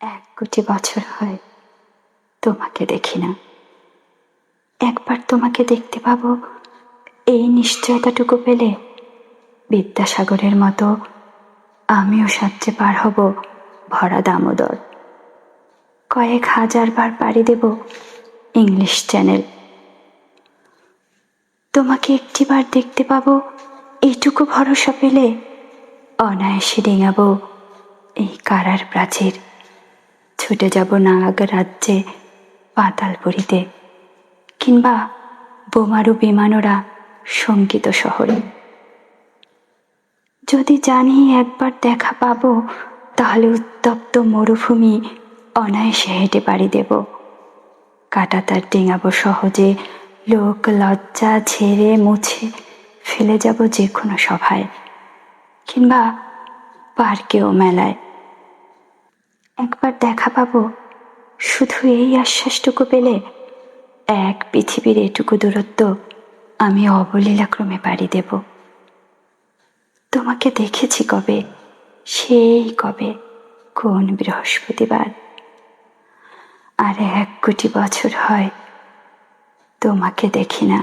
1 কোটি বছর হয় তোমাকে দেখি না। একবার তোমাকে দেখতে পাবো এই নিশ্চয়তাটুকু পেলে বিদ্যাসাগরের মতো আমিও সাঁতরে পার হব ভরা দামোদর। কয়েক হাজার বার পাড়ি দেব ইংলিশ চ্যানেল। তোমাকে একটিবার দেখতে পাবো এইটুকু ভরসা পেলে অনায়াসে ডিঙাবো এই কারার প্রাচীর। ছুটে যাব নাগ রাজ্যে পাতালপুরীতে, কিংবা বোমারু বিমানোরা সঙ্গীত শহরে। যদি জানি একবার দেখা পাবো, তাহলে উত্তপ্ত মরুভূমি অনায়াসে হেঁটে পাড়ি দেব। কাঁটাতার ডিঙাবো সহজে, লোক লজ্জা ঝেড়ে মুছে ফেলে যাব যে কোনো সভায়, কিংবা পার্কেও মেলায়। একবার দেখা পাবো, শুধু এই আশ্বাসটুকু পেলে এক পৃথিবীর এটুকু দূরত্ব আমি অবলীলাক্রমে পাড়ি দেব। তোমাকে দেখেছি কবে, সেই কবে, কোন বৃহস্পতিবার। আর 1 কোটি বছর হয় তোমাকে দেখি না।